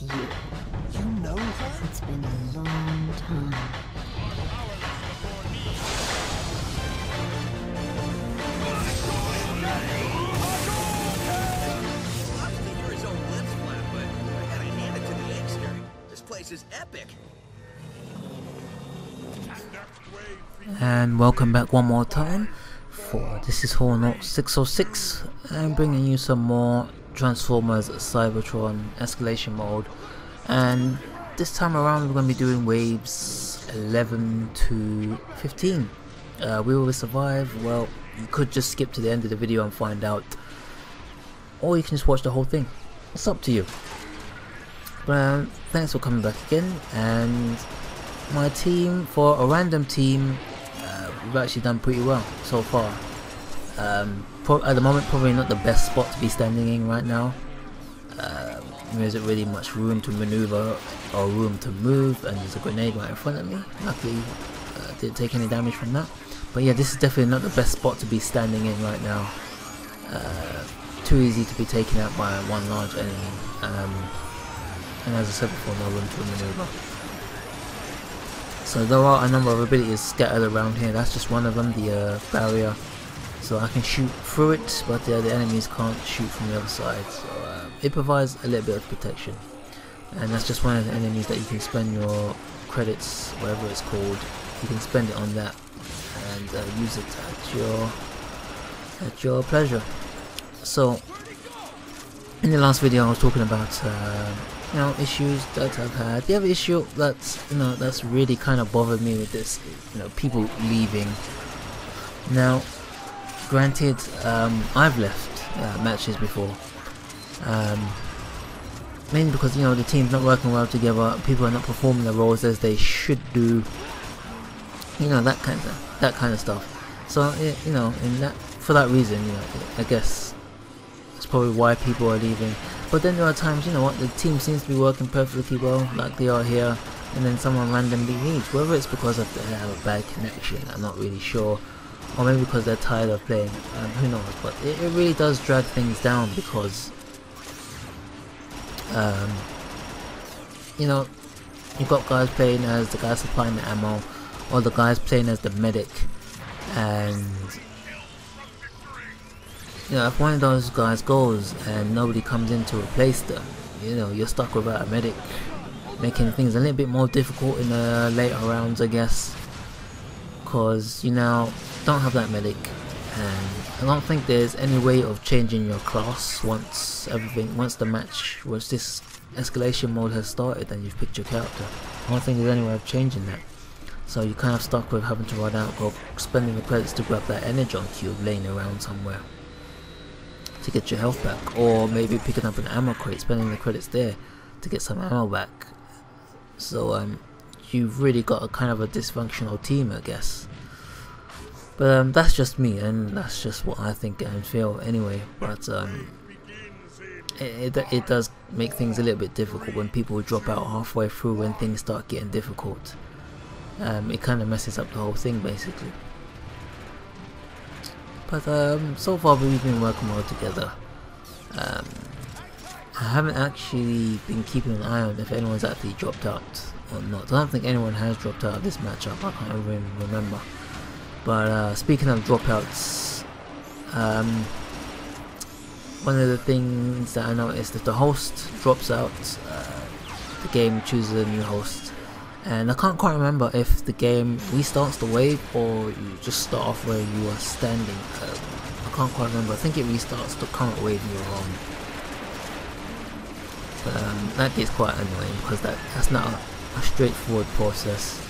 It's you. You know her? It's been a long time. This place is epic. And welcome back one more time for this is Hall Note 606 and bringing you some more Transformers Cybertron Escalation mode, and this time around we're going to be doing waves 11 to 15. Will we survive? Well, you could just skip to the end of the video and find out, or you can just watch the whole thing. It's up to you. But thanks for coming back again. And my team, for a random team, we've actually done pretty well so far. At the moment, probably not the best spot to be standing in right now. There isn't really much room to maneuver or room to move, and there's a grenade right in front of me. Luckily, didn't take any damage from that. But yeah, this is definitely not the best spot to be standing in right now. Too easy to be taken out by one large enemy. And as I said before, no room to maneuver. So there are a number of abilities scattered around here. That's just one of them, the barrier. So I can shoot through it, but the enemies can't shoot from the other side. So it provides a little bit of protection. And that's just one of the enemies that you can spend your credits, whatever it's called. You can spend it on that and use it at your pleasure. So in the last video I was talking about issues that I've had. The other issue that's really kind of bothered me with this, people leaving. Now, granted, I've left matches before, mainly because the team's not working well together. People are not performing their roles as they should do. That kind of stuff. So for that reason, I guess that's probably why people are leaving. But then there are times, the team seems to be working perfectly well, like they are here, and then someone randomly leaves. Whether it's because they have a bad connection, I'm not really sure, or maybe because they're tired of playing, who knows. But it really does drag things down because, you've got guys playing as the guy supplying the ammo, or the guys playing as the medic, and if one of those guys goes and nobody comes in to replace them, you're stuck without a medic, making things a little bit more difficult in the later rounds, I guess, because you now don't have that medic, and I don't think there's any way of changing your class once this escalation mode has started and you've picked your character. I don't think there's any way of changing that. So you're kind of stuck with having to run out, go spending the credits to grab that energon cube laying around somewhere to get your health back, or maybe picking up an ammo crate, spending the credits there to get some ammo back. So you've really got a kind of a dysfunctional team, I guess. But that's just me, and that's just what I think and feel anyway. But it does make things a little bit difficult when people drop out halfway through when things start getting difficult. It kind of messes up the whole thing basically. But so far we've been working well together. I haven't actually been keeping an eye on if anyone's actually dropped out or not. I don't think anyone has dropped out of this matchup, I can't even remember. But speaking of dropouts, one of the things that I noticed, if the host drops out, the game chooses a new host. And I can't quite remember if the game restarts the wave or you just start off where you are standing. I can't quite remember. I think it restarts the current wave you're on. But that gets quite annoying because that's not a straightforward process.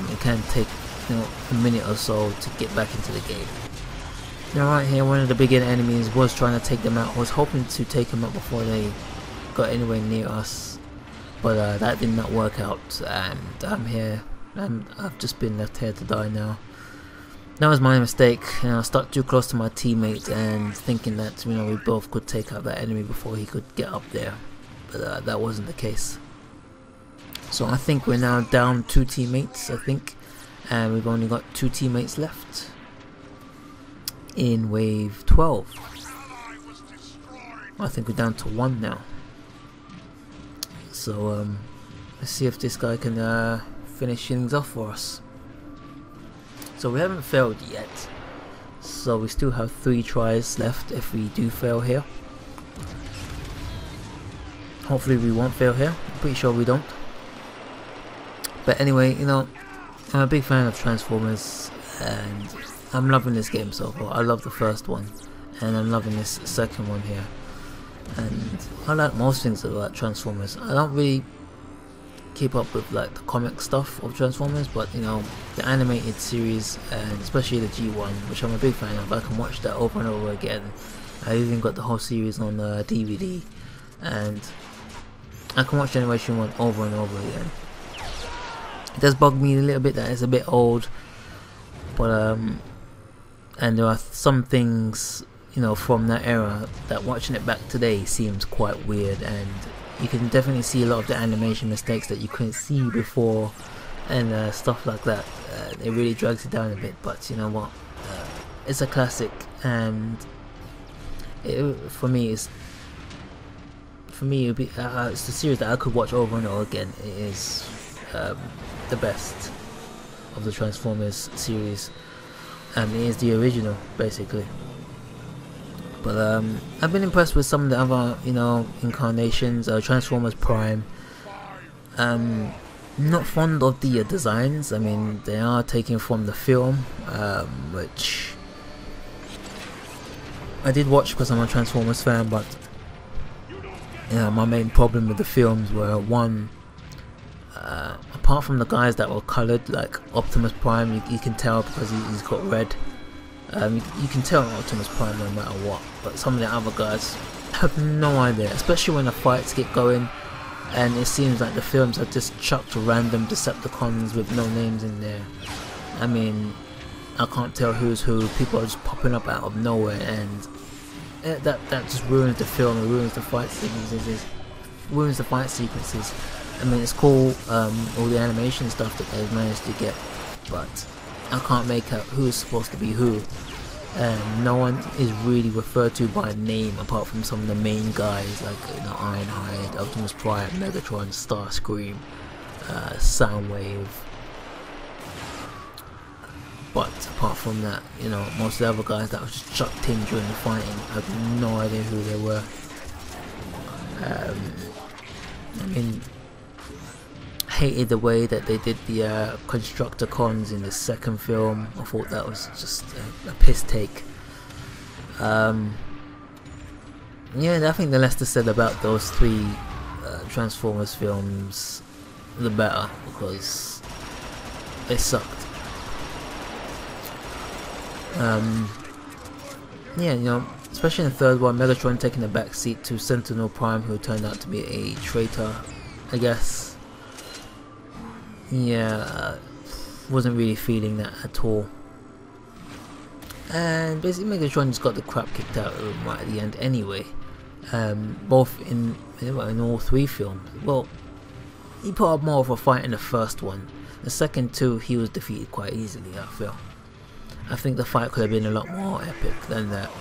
It can take a minute or so to get back into the game. Now right here, one of the bigger enemies was trying to take them out. I was hoping to take them out before they got anywhere near us. But that did not work out, and I'm here, and I've just been left here to die now. That was my mistake. I stuck too close to my teammate and thinking that we both could take out that enemy before he could get up there, but that wasn't the case. So I think we're now down 2 teammates, and we've only got 2 teammates left in wave 12. I think we're down to 1 now. So let's see if this guy can finish things off for us. So we haven't failed yet, so we still have 3 tries left if we do fail here. Hopefully we won't fail here. I'm pretty sure we don't. But anyway, you know, I'm a big fan of Transformers and I'm loving this game so far. I love the first one and I'm loving this second one here. And I like most things about Transformers. I don't really keep up with like the comic stuff of Transformers, but you know, the animated series and especially the G1, which I'm a big fan of, I can watch that over and over again. I even got the whole series on DVD and I can watch Generation 1 over and over again. It does bug me a little bit that it's a bit old, but and there are some things, you know, from that era that watching it back today seems quite weird, and you can definitely see a lot of the animation mistakes that you couldn't see before and stuff like that. It really drags it down a bit, but you know what, it's a classic, and for me it would be it's a series that I could watch over and over again. It is the best of the Transformers series, and it is the original basically. But I've been impressed with some of the other, you know, incarnations. Transformers Prime. Not fond of the designs. I mean, they are taken from the film, which I did watch because I'm a Transformers fan. But you know, my main problem with the films were one. Apart from the guys that were coloured, like Optimus Prime, you can tell because he's got red. You can tell Optimus Prime no matter what, but some of the other guys have no idea, especially when the fights get going and it seems like the films have just chucked random Decepticons with no names in there. I mean, I can't tell who's who. People are just popping up out of nowhere, and that just ruins the film. It ruins the fight sequences. I mean, it's cool, all the animation stuff that they've managed to get, but I can't make out who's supposed to be who, and no one is really referred to by name apart from some of the main guys like, you know, Ironhide, Optimus Prime, Megatron, Starscream, Soundwave. But apart from that, you know, most of the other guys that were just chucked in during the fighting, I have no idea who they were. I mean, hated the way that they did the Constructicons in the second film. I thought that was just a piss take. Yeah, I think the less said about those 3 Transformers films, the better, because they sucked. Yeah, you know, especially in the third one, Megatron taking the back seat to Sentinel Prime, who turned out to be a traitor, I guess. Yeah, wasn't really feeling that at all. And basically Megatron just got the crap kicked out of him right at the end anyway. Both in all 3 films. Well, he put up more of a fight in the first one. The second 2, he was defeated quite easily, I feel. I think the fight could have been a lot more epic than that.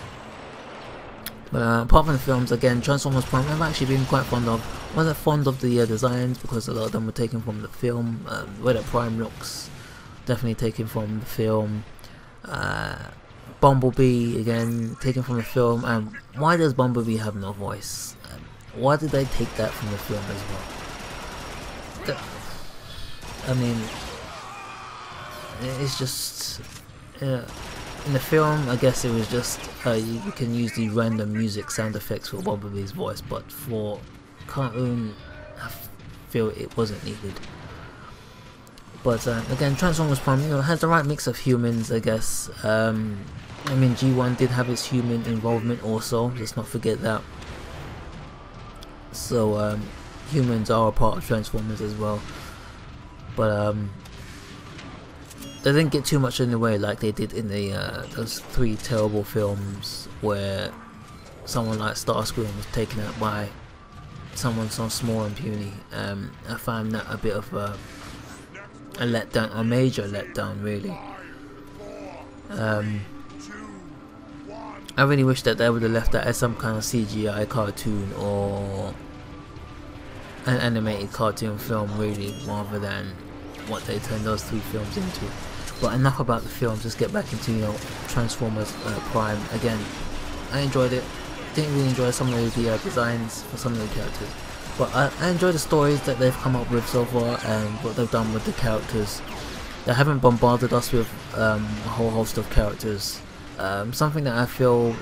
But apart from the films, again, Transformers Prime I've actually been quite fond of. Wasn't fond of the designs because a lot of them were taken from the film. The way that Prime looks, definitely taken from the film. Bumblebee, again, taken from the film. And why does Bumblebee have no voice? Why did they take that from the film as well? I mean, it's just... in the film, I guess it was just you can use the random music sound effects for Bumblebee's voice, but for cartoon, I feel it wasn't needed. But again, Transformers Prime, you know, has the right mix of humans, I guess. I mean, G1 did have its human involvement also. Let's not forget that. So humans are a part of Transformers as well. But they didn't get too much in the way like they did in the those 3 terrible films where someone like Starscream was taken out by someone so small and puny. I found that a bit of a letdown, a major letdown really. I really wish that they would have left that as some kind of CGI cartoon or an animated cartoon film really, rather than what they turned those 3 films into. But enough about the films, let's get back into, you know, Transformers Prime. Again, I enjoyed it. Didn't really enjoy some of the designs for some of the characters, but I enjoy the stories that they've come up with so far and what they've done with the characters. They haven't bombarded us with a whole host of characters. Something that I feel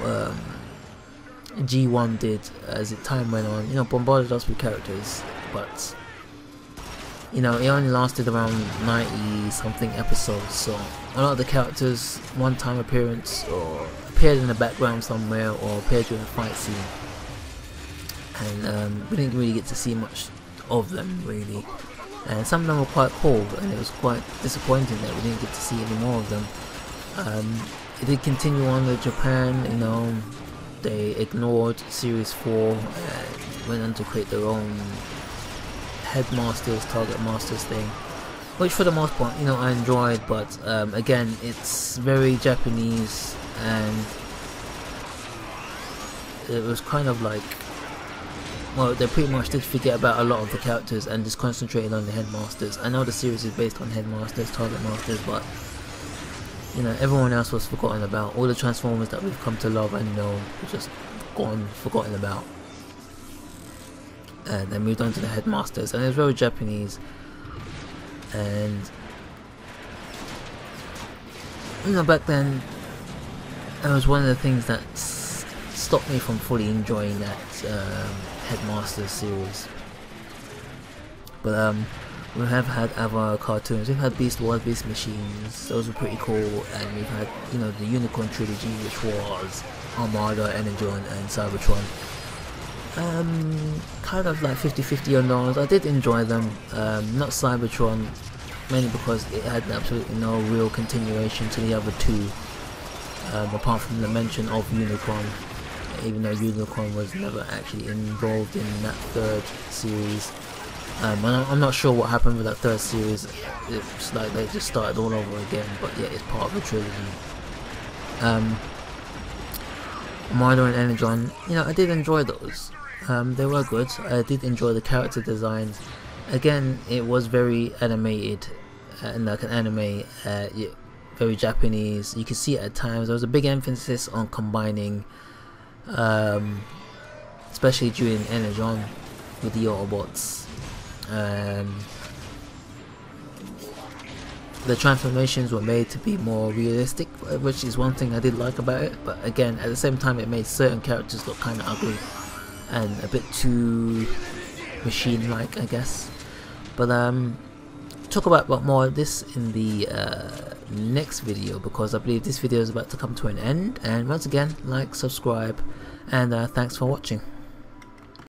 G1 did as time went on, you know, bombarded us with characters, but you know, it only lasted around 90 something episodes, so a lot of the characters one-time appearance or appeared in the background somewhere or appeared during a fight scene, and we didn't really get to see much of them really, and some of them were quite cool, and it was quite disappointing that we didn't get to see any more of them. It did continue on with Japan, you know, they ignored Series 4 and went on to create their own Headmasters, Target Masters thing, which for the most part, you know, I enjoyed, but again, it's very Japanese, and it was kind of like, well, they pretty much did forget about a lot of the characters and just concentrated on the Headmasters. I know the series is based on Headmasters, Target Masters, but you know, everyone else was forgotten about. All the Transformers that we've come to love and know were just gone, forgotten about. And they moved on to the Headmasters, and it was very Japanese, and you know, back then it was one of the things that stopped me from fully enjoying that Headmasters series. But we have had other cartoons. We've had Beast Wars, Beast Machines, those were pretty cool, and we've had, you know, the Unicorn trilogy, which was Armada, Energon and Cybertron. Kind of like 50-50 on those. I did enjoy them, not Cybertron, mainly because it had absolutely no real continuation to the other 2, apart from the mention of Unicorn, even though Unicorn was never actually involved in that 3rd series. I'm not sure what happened with that 3rd series. It's like they just started all over again, but yeah, it's part of the trilogy. Armada and Energon, you know, I did enjoy those. They were good. I did enjoy the character designs. Again, it was very animated, like an anime, yeah, very Japanese. You could see it at times. There was a big emphasis on combining, especially during Energon with the Autobots. The transformations were made to be more realistic, which is one thing I did like about it, but again, at the same time, it made certain characters look kind of ugly and a bit too machine-like, I guess. But talk about more of this in the next video, because I believe this video is about to come to an end. And once again, like, subscribe, and thanks for watching.